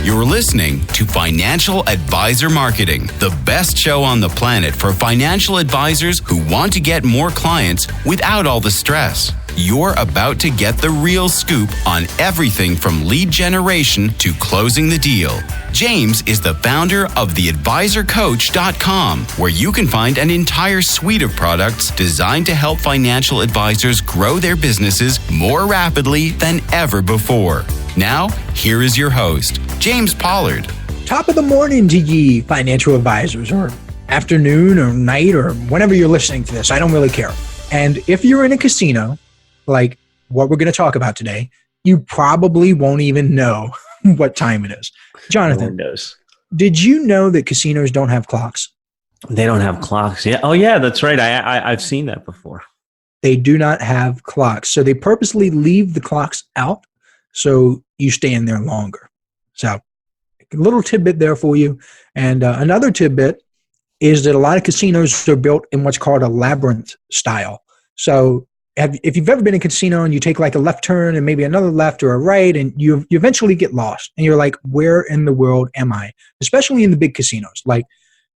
You're listening to Financial Advisor Marketing, the best show on the planet for financial advisors who want to get more clients without all the stress. You're about to get the real scoop on everything from lead generation to closing the deal. James is the founder of theadvisorcoach.com, where you can find an entire suite of products designed to help financial advisors grow their businesses more rapidly than ever before. Now, here is your host, James Pollard. Top of the morning to ye financial advisors, or afternoon or night or whenever you're listening to this. I don't really care. And if you're in a casino, like what we're going to talk about today, you probably won't even know what time it is. Jonathan, did you know that casinos don't have clocks? They don't have clocks. Yeah. Oh, yeah, that's right. I've seen that before. They do not have clocks. So they purposely leave the clocks out so you stay in there longer. So a little tidbit there for you. And another tidbit is that a lot of casinos are built in what's called a labyrinth style. So if you've ever been in a casino and you take like a left turn and maybe another left or a right, and you eventually get lost and you're like, where in the world am I? Especially in the big casinos, like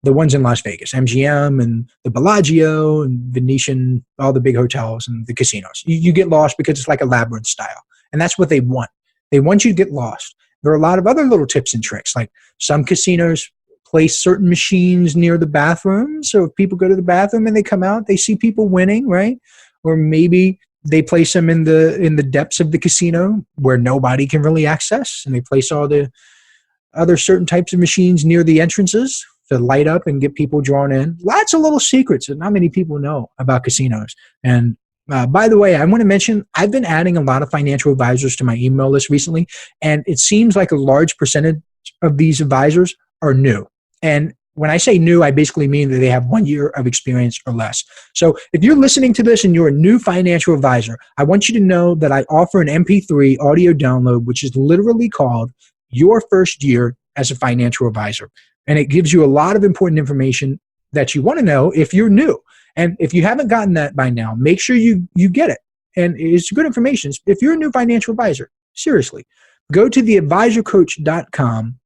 the ones in Las Vegas, MGM and the Bellagio and Venetian, all the big hotels and the casinos. You get lost because it's like a labyrinth style. And that's what they want. They want you to get lost. There are a lot of other little tips and tricks, like some casinos place certain machines near the bathroom. So if people go to the bathroom and they come out, they see people winning, right? Or maybe they place them in the depths of the casino where nobody can really access. And they place all the other certain types of machines near the entrances to light up and get people drawn in. Lots of little secrets that not many people know about casinos. And by the way, I want to mention, I've been adding a lot of financial advisors to my email list recently, and it seems like a large percentage of these advisors are new. And when I say new, I basically mean that they have 1 year of experience or less. So if you're listening to this and you're a new financial advisor, I want you to know that I offer an MP3 audio download, which is literally called Your First Year as a Financial Advisor. And it gives you a lot of important information that you want to know if you're new. And if you haven't gotten that by now, make sure you get it. And it's good information. If you're a new financial advisor, seriously, go to theadvisorcoach.com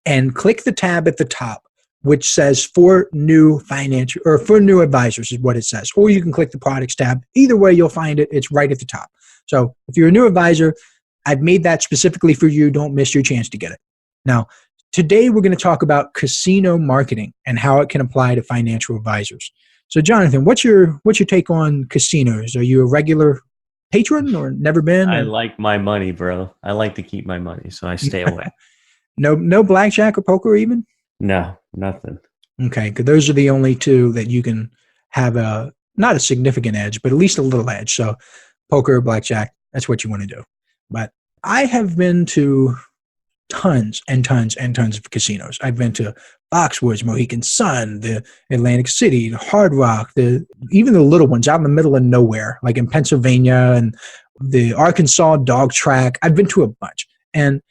and click the tab at the top, which says for new financial or for new advisors is what it says. Or you can click the products tab. Either way, you'll find it. It's right at the top. So if you're a new advisor, I've made that specifically for you. Don't miss your chance to get it. Now, today we're going to talk about casino marketing and how it can apply to financial advisors. So, Jonathan, what's your take on casinos? Are you a regular patron or never been? I like my money, bro. I like to keep my money, so I stay away. No blackjack or poker even? No, nothing. Okay, because those are the only two that you can have not a significant edge, but at least a little edge. So, poker, blackjack, that's what you want to do. But I have been to tons and tons and tons of casinos. I've been to Foxwoods, Mohegan Sun, the Atlantic City, the Hard Rock, even the little ones out in the middle of nowhere, like in Pennsylvania and the Arkansas Dog Track. I've been to a bunch. And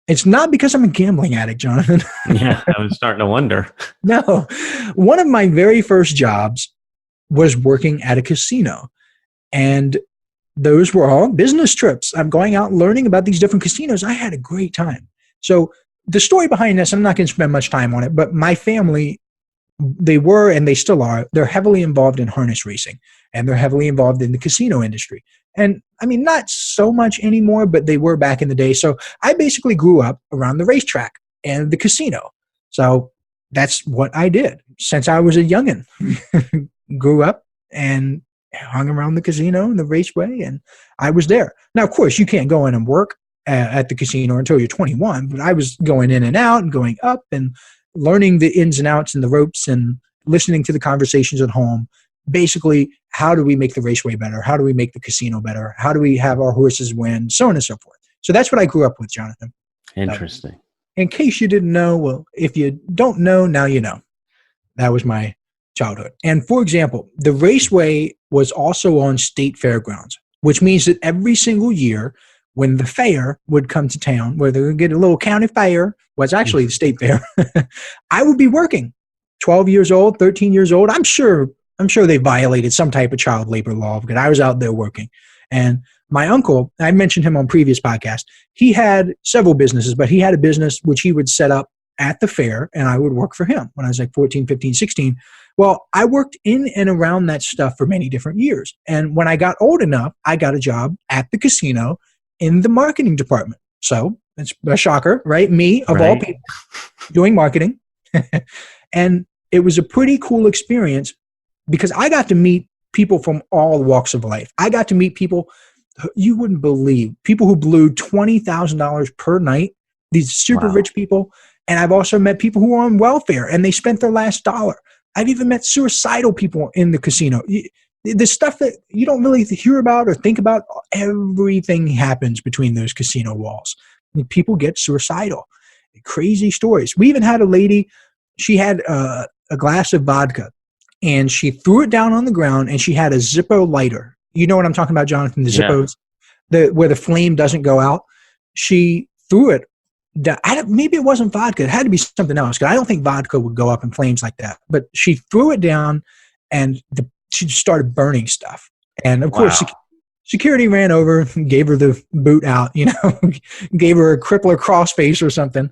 it's not because I'm a gambling addict, Jonathan. Yeah, I was starting to wonder. No. One of my very first jobs was working at a casino. And those were all business trips. I'm going out and learning about these different casinos. I had a great time. So the story behind this, I'm not going to spend much time on it, but my family, they were and they still are, they're heavily involved in harness racing, and they're heavily involved in the casino industry. And I mean, not so much anymore, but they were back in the day. So I basically grew up around the racetrack and the casino. So that's what I did since I was a youngin'. Grew up and hung around the casino and the raceway, and I was there. Now, of course, you can't go in and work at the casino until you're 21, but I was going in and out and going up and learning the ins and outs and the ropes and listening to the conversations at home. Basically, how do we make the raceway better? How do we make the casino better? How do we have our horses win? So on and so forth. So that's what I grew up with, Jonathan. Interesting. In case you didn't know, well, if you don't know, now you know. That was my childhood. And for example, the raceway was also on state fairgrounds, which means that every single year when the fair would come to town, where they would get a little county fair, was actually the state fair, I would be working. 12 years old, 13 years old. I'm sure they violated some type of child labor law because I was out there working. And my uncle, I mentioned him on previous podcasts, he had several businesses, but he had a business which he would set up at the fair, and I would work for him when I was like 14, 15, 16. Well, I worked in and around that stuff for many different years. And when I got old enough, I got a job at the casino in the marketing department. So it's a shocker, right? Me, of all people, doing marketing. And it was a pretty cool experience because I got to meet people from all walks of life. I got to meet people you wouldn't believe, people who blew $20,000 per night, these super rich people. And I've also met people who are on welfare and they spent their last dollar. I've even met suicidal people in the casino. The stuff that you don't really hear about or think about, everything happens between those casino walls. I mean, people get suicidal. Crazy stories. We even had a lady, she had a glass of vodka and she threw it down on the ground and she had a Zippo lighter. You know what I'm talking about, Jonathan? The Zippos, where the flame doesn't go out. She threw it down. Maybe it wasn't vodka. It had to be something else because I don't think vodka would go up in flames like that. But she threw it down and she started burning stuff. And of course, security ran over and gave her the boot out, gave her a crippler crossface or something.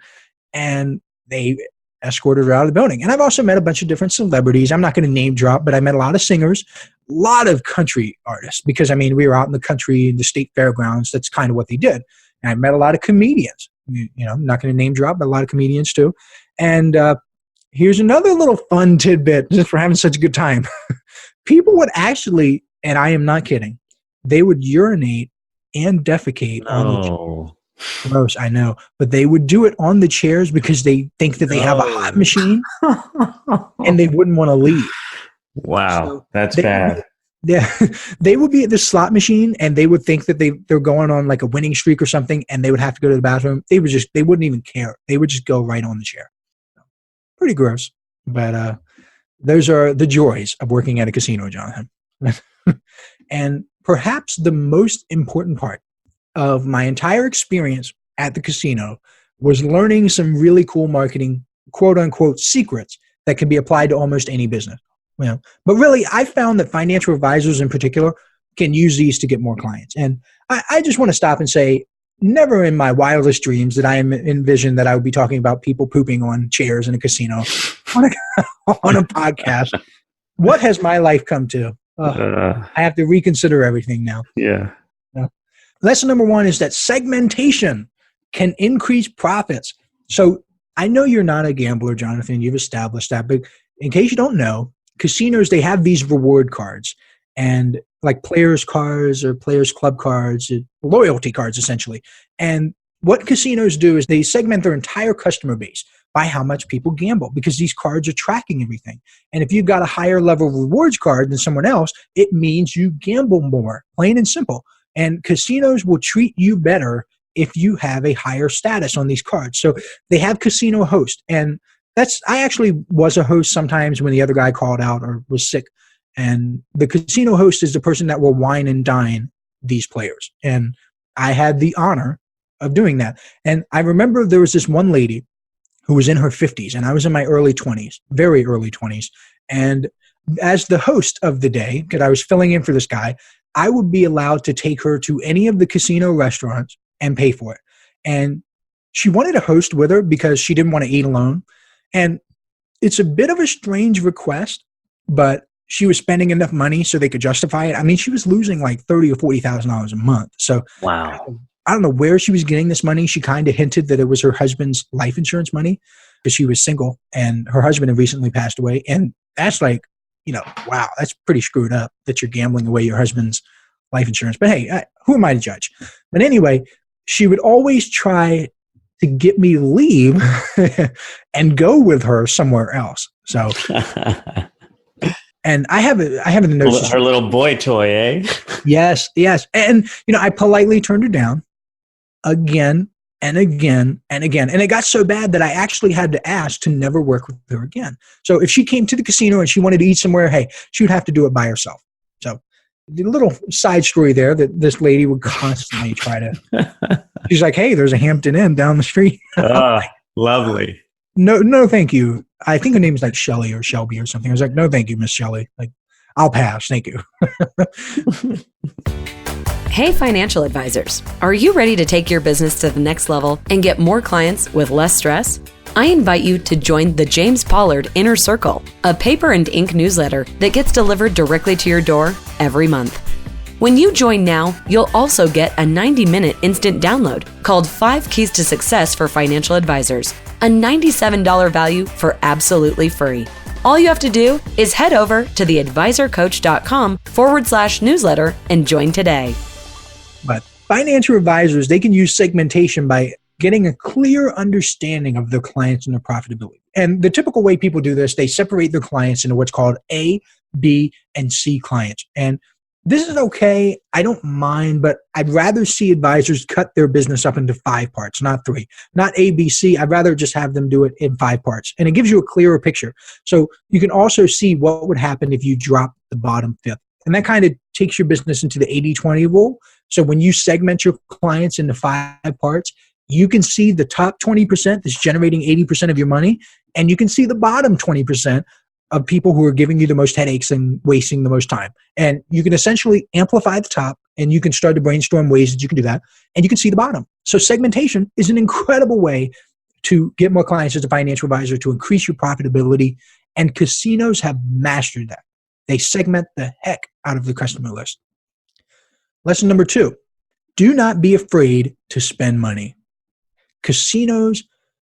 And they escorted her out of the building. And I've also met a bunch of different celebrities. I'm not going to name drop, but I met a lot of singers, a lot of country artists, because we were out in the country, the state fairgrounds. That's kind of what they did. And I met a lot of comedians, I'm not going to name drop, but a lot of comedians too. And here's another little fun tidbit just for having such a good time. People would actually, and I am not kidding, they would urinate and defecate on the chairs. Gross, I know. But they would do it on the chairs because they think that they have a hot machine and they wouldn't want to leave. Wow, so that's bad. They would be at this slot machine and they would think that they're going on like a winning streak or something and they would have to go to the bathroom. They wouldn't even care. They would just go right on the chair. Pretty gross. But those are the joys of working at a casino, Jonathan. And perhaps the most important part of my entire experience at the casino was learning some really cool marketing, quote unquote, secrets that can be applied to almost any business. But really, I found that financial advisors in particular can use these to get more clients. And I just want to stop and say, never in my wildest dreams did I envision that I would be talking about people pooping on chairs in a casino on a podcast. What has my life come to? I have to reconsider everything now. Yeah. Lesson number 1 is that segmentation can increase profits. So I know you're not a gambler, Jonathan. You've established that. But in case you don't know, casinos, they have these reward cards and like players cards or players club cards, loyalty cards essentially. And what casinos do is they segment their entire customer base by how much people gamble because these cards are tracking everything. And if you've got a higher level rewards card than someone else, it means you gamble more, plain and simple. And casinos will treat you better if you have a higher status on these cards. So they have casino host. And I actually was a host sometimes when the other guy called out or was sick. And the casino host is the person that will wine and dine these players. And I had the honor of doing that. And I remember there was this one lady who was in her 50s and I was in my early 20s, very early 20s. And as the host of the day, because I was filling in for this guy, I would be allowed to take her to any of the casino restaurants and pay for it. And she wanted a host with her because she didn't want to eat alone. And it's a bit of a strange request, but she was spending enough money so they could justify it. I mean, she was losing like $30,000 or $40,000 a month. So wow. I don't know where she was getting this money. She kind of hinted that it was her husband's life insurance money because she was single and her husband had recently passed away. And that's like, wow, that's pretty screwed up that you're gambling away your husband's life insurance. But hey, who am I to judge? But anyway, she would always try to get me to leave and go with her somewhere else. So, and I have a notion. Her little boy toy, eh? Yes. And, I politely turned her down again and again and again. And it got so bad that I actually had to ask to never work with her again. So if she came to the casino and she wanted to eat somewhere, hey, she would have to do it by herself. So the little side story there that this lady would constantly try to, she's like, hey, there's a Hampton Inn down the street. Lovely. No, thank you. I think her name is like Shelly or Shelby or something. I was like, no, thank you, Miss Shelly. Like, I'll pass. Thank you. Hey, financial advisors. Are you ready to take your business to the next level and get more clients with less stress? I invite you to join the James Pollard Inner Circle, a paper and ink newsletter that gets delivered directly to your door every month. When you join now, you'll also get a 90-minute instant download called 5 Keys to Success for Financial Advisors, a $97 value for absolutely free. All you have to do is head over to theadvisorcoach.com/newsletter and join today. But financial advisors, they can use segmentation by getting a clear understanding of their clients and their profitability. And the typical way people do this, they separate their clients into what's called A, B, and C clients. And this is okay. I don't mind, but I'd rather see advisors cut their business up into 5 parts, not 3. Not A, B, C. I'd rather just have them do it in 5 parts. And it gives you a clearer picture. So you can also see what would happen if you drop the bottom 5th. And that kind of takes your business into the 80-20 rule. So when you segment your clients into 5 parts, you can see the top 20% that's generating 80% of your money, and you can see the bottom 20% of people who are giving you the most headaches and wasting the most time. And you can essentially amplify the top, and you can start to brainstorm ways that you can do that, and you can see the bottom. So segmentation is an incredible way to get more clients as a financial advisor, to increase your profitability, and casinos have mastered that. They segment the heck out of the customer list. Lesson number 2, do not be afraid to spend money. Casinos,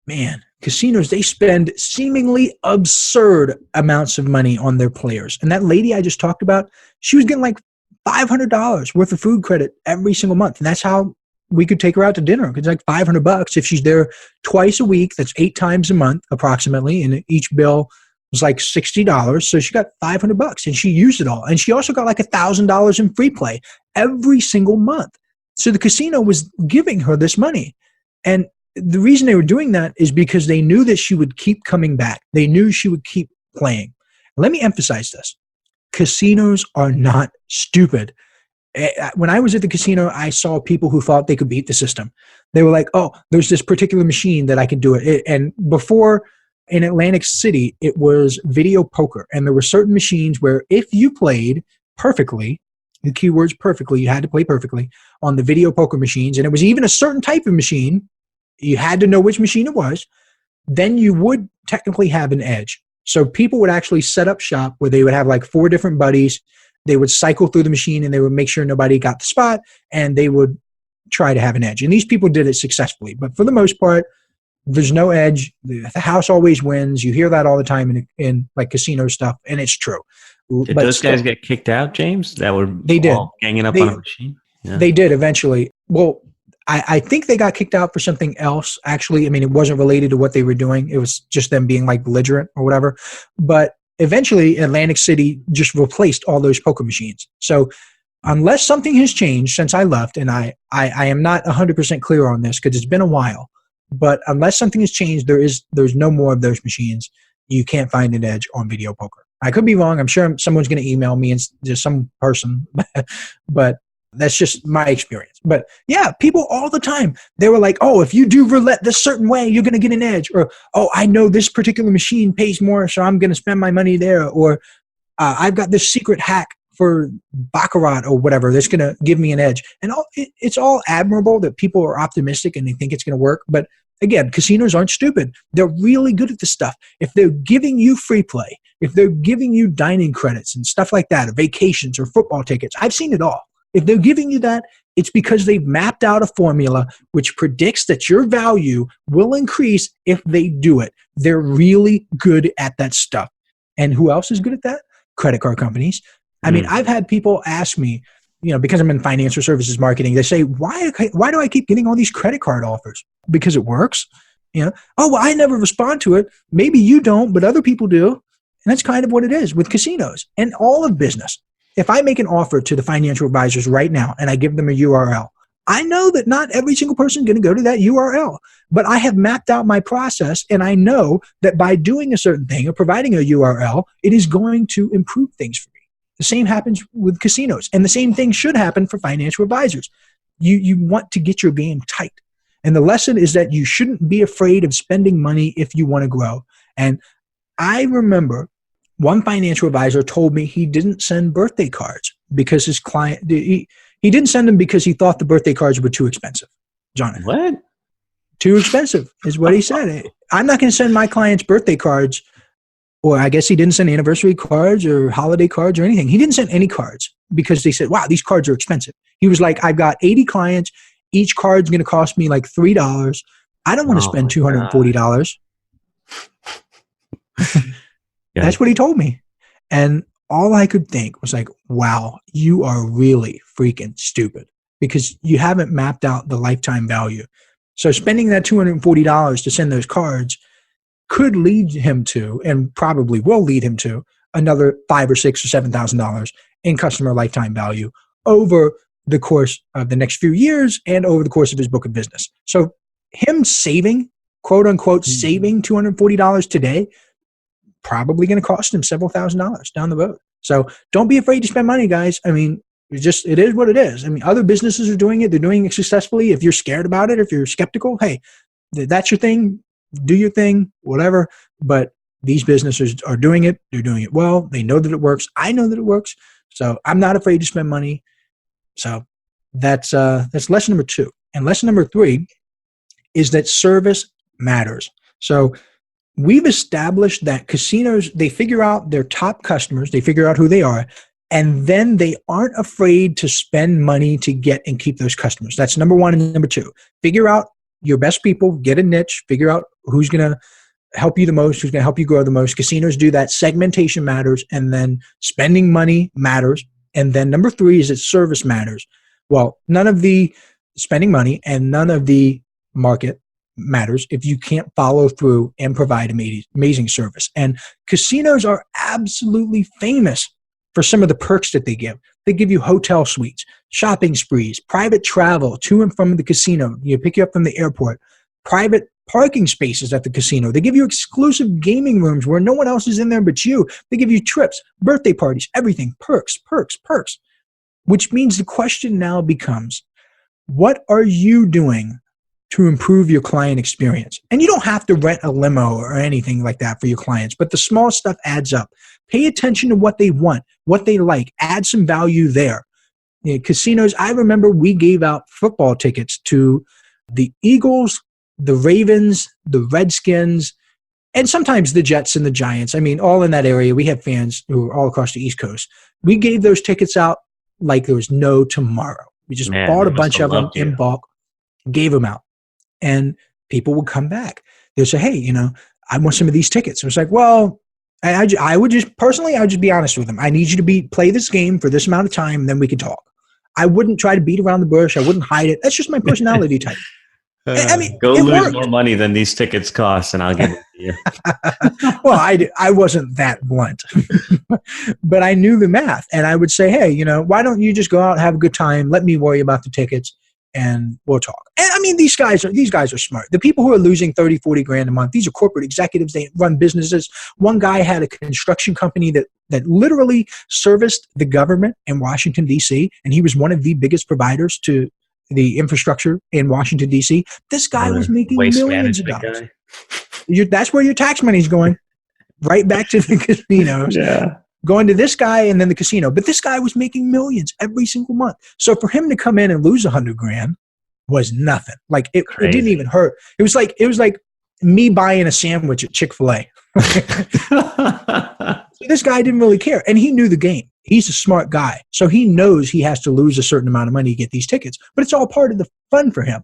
they spend seemingly absurd amounts of money on their players. And that lady I just talked about, she was getting like $500 worth of food credit every single month. And that's how we could take her out to dinner. It's like $500 if she's there twice a week. That's 8 times a month approximately. And each bill was like $60. So she got $500 and she used it all. And she also got like $1,000 in free play every single month. So the casino was giving her this money. And the reason they were doing that is because they knew that she would keep coming back. They knew she would keep playing. Let me emphasize this. Casinos are not stupid. When I was at the casino, I saw people who thought they could beat the system. They were like, oh, there's this particular machine that I can do it. And before, in Atlantic City, it was video poker. And there were certain machines where if you played perfectly, the keyword's perfectly, you had to play perfectly on the video poker machines, and it was even a certain type of machine, you had to know which machine it was, then you would technically have an edge. So people would actually set up shop where they would have like 4 different buddies. They would cycle through the machine and they would make sure nobody got the spot, and they would try to have an edge. And these people did it successfully. But for the most part, there's no edge. The house always wins. You hear that all the time in like casino stuff, and it's true. Did those guys get kicked out, James? That were all ganging up on a machine? Yeah. They did eventually. Well, I think they got kicked out for something else, actually. I mean, it wasn't related to what they were doing. It was just them being like belligerent or whatever. But eventually, Atlantic City just replaced all those poker machines. So unless something has changed since I left, and I am not 100% clear on this because it's been a while, but unless something has changed, there's no more of those machines. You can't find an edge on video poker. I could be wrong. I'm sure someone's going to email me and just some person, but that's just my experience. But yeah, people all the time, they were like, oh, if you do roulette this certain way, you're going to get an edge. Or, oh, I know this particular machine pays more, so I'm going to spend my money there. Or I've got this secret hack for Baccarat or whatever that's going to give me an edge. And it's all admirable that people are optimistic and they think it's going to work. But again, casinos aren't stupid. They're really good at this stuff. If they're giving you free play, if they're giving you dining credits and stuff like that, or vacations or football tickets, I've seen it all. If they're giving you that, it's because they've mapped out a formula which predicts that your value will increase if they do it. They're really good at that stuff. And who else is good at that? Credit card companies. I mean, I've had people ask me, because I'm in financial services marketing, they say, why do I keep getting all these credit card offers? Because it works. Oh, well, I never respond to it. Maybe you don't, but other people do. And that's kind of what it is with casinos and all of business. If I make an offer to the financial advisors right now and I give them a URL, I know that not every single person is going to go to that URL, but I have mapped out my process, and I know that by doing a certain thing or providing a URL, it is going to improve things for me. The same happens with casinos, and the same thing should happen for financial advisors. You want to get your game tight. And the lesson is that you shouldn't be afraid of spending money if you want to grow. And I remember one financial advisor told me he didn't send birthday cards because his client, he He didn't send them because he thought the birthday cards were too expensive, Jonathan. What? Too expensive is what he said. I'm not going to send my clients birthday cards, or I guess he didn't send anniversary cards or holiday cards or anything. He didn't send any cards because they said, wow, these cards are expensive. He was like, I've got 80 clients. Each card's going to cost me like $3. I don't want to spend $240. That's what he told me. And all I could think was like, wow, you are really freaking stupid because you haven't mapped out the lifetime value. So spending that $240 to send those cards could lead him to, and probably will lead him to, another $5,000 or $6,000 or $7,000 in customer lifetime value over the course of the next few years and over the course of his book of business. So him saving, quote unquote, saving $240 today, probably going to cost him several $1,000s down the road. So don't be afraid to spend money, guys. I mean, it is what it is. I mean, other businesses are doing it. They're doing it successfully. If you're scared about it, if you're skeptical, hey, that's your thing. Do your thing, whatever. But these businesses are doing it. They're doing it well. They know that it works. I know that it works. So I'm not afraid to spend money. So that's lesson number 2. And lesson number 3 is that service matters. So we've established that casinos, they figure out their top customers, they figure out who they are, and then they aren't afraid to spend money to get and keep those customers. That's number 1. And number 2, figure out your best people, get a niche, figure out who's going to help you the most, who's going to help you grow the most. Casinos do that. Segmentation matters, and then spending money matters. And then number 3 is that service matters. Well, none of the spending money and none of the market matters if you can't follow through and provide amazing service. And casinos are absolutely famous for some of the perks that they give. They give you hotel suites, shopping sprees, private travel to and from the casino. You pick you up from the airport, private parking spaces at the casino. They give you exclusive gaming rooms where no one else is in there but you. They give you trips, birthday parties, everything, perks, perks, perks. Which means the question now becomes, what are you doing to improve your client experience? And you don't have to rent a limo or anything like that for your clients, but the small stuff adds up. Pay attention to what they want, what they like, add some value there. You know, casinos, I remember we gave out football tickets to the Eagles, the Ravens, the Redskins, and sometimes the Jets and the Giants. I mean, all in that area. We have fans who are all across the East Coast. We gave those tickets out like there was no tomorrow. We just bought a bunch of them in bulk, gave them out. And people would come back. They'll say, hey, you know, I want some of these tickets. It was like, well, I would just be honest with them. I need you to play this game for this amount of time, then we can talk. I wouldn't try to beat around the bush. I wouldn't hide it. That's just my personality type. I mean, go lose more money than these tickets cost, and I'll give it to you. Well, I wasn't that blunt, but I knew the math, and I would say, hey, you know, why don't you just go out and have a good time? Let me worry about the tickets, and we'll talk. And I mean, these guys are smart. The people who are losing 30, 40 grand a month, these are corporate executives. They run businesses. One guy had a construction company that literally serviced the government in Washington, D.C., and he was one of the biggest providers to the infrastructure in Washington, D.C. This guy was making millions of dollars. That's where your tax money is going, right back to the casinos. Yeah. Going to this guy and then the casino. But this guy was making millions every single month. So for him to come in and lose 100 grand was nothing. Like it didn't even hurt. It was like me buying a sandwich at Chick-fil-A. So this guy didn't really care. And he knew the game. He's a smart guy. So he knows he has to lose a certain amount of money to get these tickets. But it's all part of the fun for him.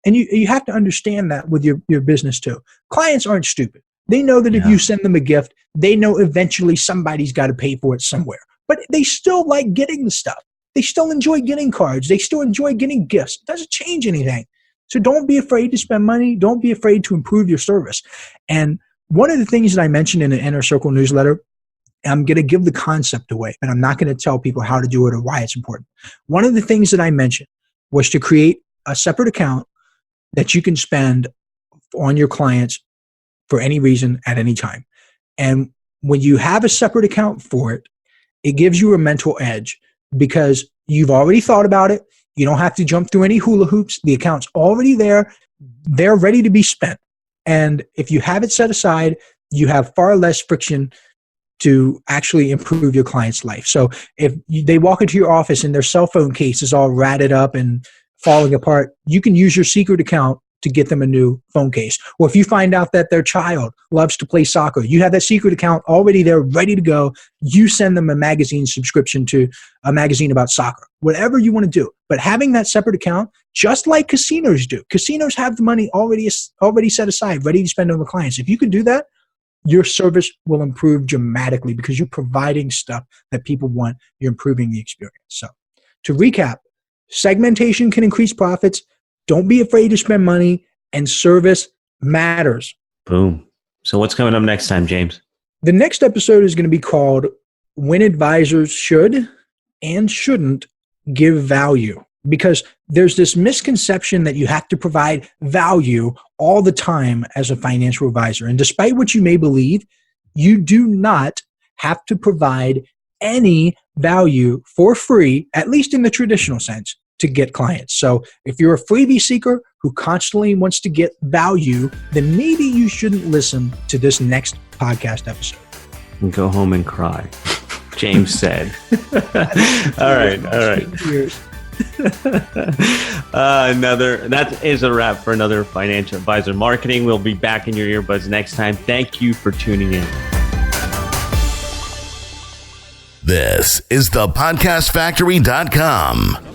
And you have to understand that with your business too. Clients aren't stupid. They know that if you send them a gift, they know eventually somebody's got to pay for it somewhere. But they still like getting the stuff. They still enjoy getting cards. They still enjoy getting gifts. It doesn't change anything. So don't be afraid to spend money. Don't be afraid to improve your service. And one of the things that I mentioned in the Inner Circle newsletter, I'm going to give the concept away, but I'm not going to tell people how to do it or why it's important. One of the things that I mentioned was to create a separate account that you can spend on your clients for any reason at any time. And when you have a separate account for it, it gives you a mental edge because you've already thought about it. You don't have to jump through any hula hoops. The account's already there. They're ready to be spent. And if you have it set aside, you have far less friction to actually improve your client's life. So if they walk into your office and their cell phone case is all ratted up and falling apart, you can use your secret account to get them a new phone case. Or if you find out that their child loves to play soccer, you have that secret account already there, ready to go. You send them a magazine subscription to a magazine about soccer, whatever you want to do. But having that separate account, just like casinos do, casinos have the money already set aside, ready to spend on the clients. If you could do that, your service will improve dramatically because you're providing stuff that people want. You're improving the experience. So to recap, segmentation can increase profits. Don't be afraid to spend money, and service matters. Boom. So what's coming up next time, James? The next episode is going to be called When Advisors Should and Shouldn't Give Value, because there's this misconception that you have to provide value all the time as a financial advisor. And despite what you may believe, you do not have to provide any value for free, at least in the traditional sense, to get clients. So if you're a freebie seeker who constantly wants to get value, then maybe you shouldn't listen to this next podcast episode. And go home and cry. James said. All right. That is a wrap for another Financial Advisor Marketing. We'll be back in your earbuds next time. Thank you for tuning in. This is thepodcastfactory.com.